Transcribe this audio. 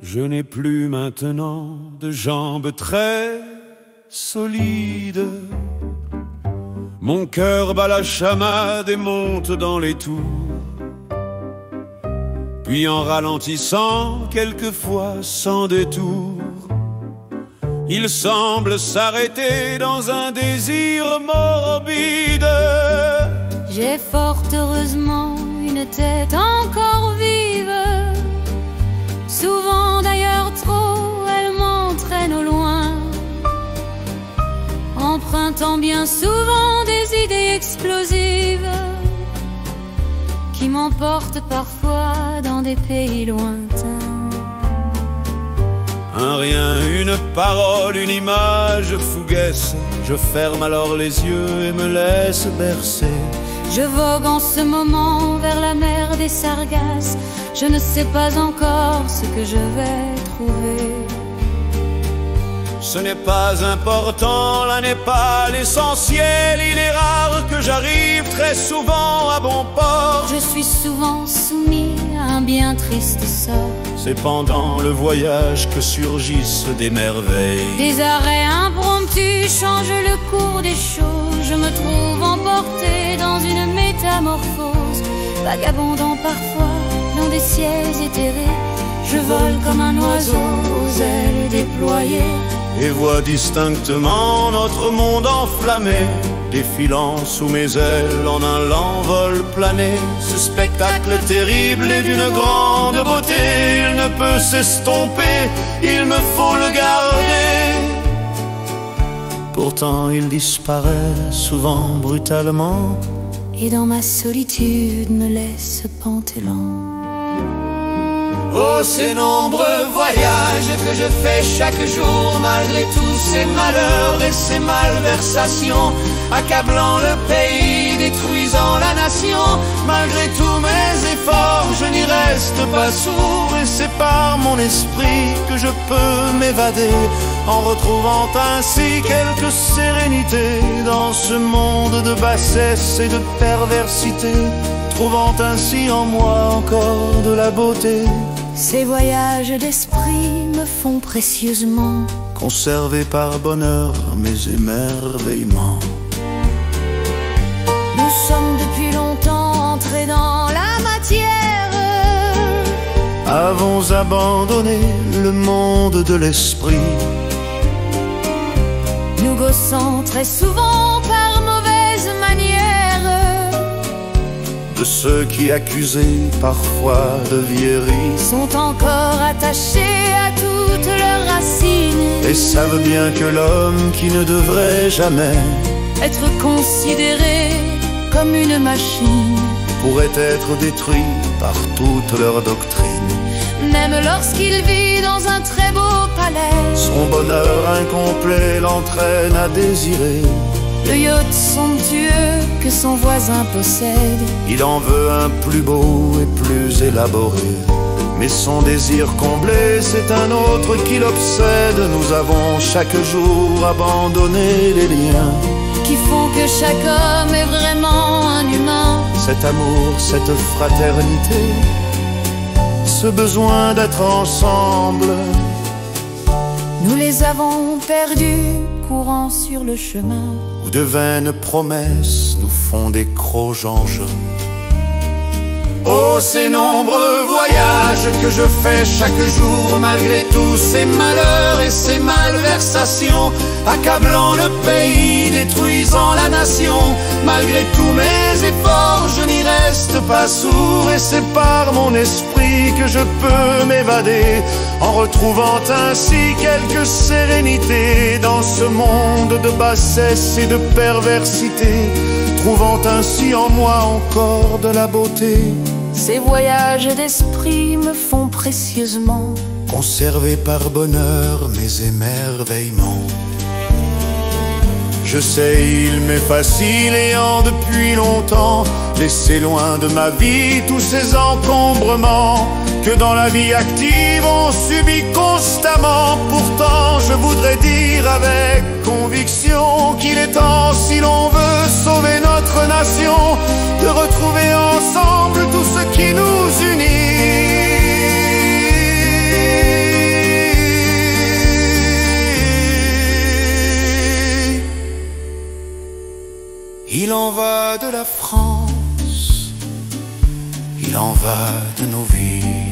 Je n'ai plus maintenant de jambes très solides. Mon cœur bat la chamade et monte dans les tours. Puis en ralentissant, quelquefois sans détour, il semble s'arrêter dans un désir morbide. J'ai fort heureusement une tête encore vive. Souvent d'ailleurs trop, elle m'entraîne au loin, empruntant bien souvent des idées explosives qui m'emportent parfois dans des pays lointains. Un rien, une parole, une image fouguesse. Je ferme alors les yeux et me laisse bercer. Je vogue en ce moment vers la mer des Sargasses. Je ne sais pas encore ce que je vais trouver. Ce n'est pas important, là n'est pas l'essentiel. Il est rare que j'arrive très souvent à bon port. Je suis souvent soumis à un bien triste sort. C'est pendant le voyage que surgissent des merveilles. Des arrêts impromptus changent le cours des choses. Je me trouve emporté dans une métamorphose, vagabondant parfois dans des ciels éthérés. Je vole comme un oiseau aux ailes déployées et vois distinctement notre monde enflammé, défilant sous mes ailes en un lent vol plané. Ce spectacle terrible est d'une grande beauté. Il ne peut s'estomper, il me faut le garder. Pourtant il disparaît souvent brutalement, et dans ma solitude me laisse pantelant. Oh, ces nombreux voyages que je fais chaque jour, malgré tous ces malheurs et ces malversations, accablant le pays, détruisant la nation. Malgré tous mes efforts, je n'y reste pas sourd, et c'est par mon esprit que je peux m'évader, en retrouvant ainsi quelque sérénité dans ce monde de bassesse et de perversité, trouvant ainsi en moi encore de la beauté. Ces voyages d'esprit me font précieusement conserver par bonheur mes émerveillements. Nous sommes depuis longtemps entrés dans la matière, avons abandonné le monde de l'esprit, nous gaussant très souvent par mauvaise manière de ceux qui, accusés parfois de vieillerie, sont encore attachés à toutes leurs racines et savent bien que l'homme qui ne devrait jamais être considéré comme une machine pourrait être détruit par toute leur doctrine. Même lorsqu'il vit dans un très beau palais, son bonheur incomplet l'entraîne à désirer le yacht somptueux que son voisin possède. Il en veut un plus beau et plus élaboré, mais son désir comblé, c'est un autre qui l'obsède. Nous avons chaque jour abandonné les liens qui font que chaque homme est vraiment un humain. Cet amour, cette fraternité, ce besoin d'être ensemble, nous les avons perdus courant sur le chemin où de vaines promesses nous font des crocs en jeu. Oh, ces nombreux voyages que je fais chaque jour, malgré tous ces malheurs et ces malversations, accablant le pays, détruisant la nation. Malgré tous mes efforts, je n'y reste pas sourd, et c'est par mon esprit que je peux m'évader, en retrouvant ainsi quelque sérénité dans ce monde de bassesse et de perversité, trouvant ainsi en moi encore de la beauté. Ces voyages d'esprit me font précieusement conserver par bonheur mes émerveillements. Je sais, il m'est facile, ayant depuis longtemps laissé loin de ma vie tous ces encombrements que dans la vie active on subit constamment. Pourtant je voudrais dire avec conviction qu'il est temps, si l'on veut sauver notre nation, de retrouver ensemble tout ce qui nous unit. va de la France, il en va de nos vies.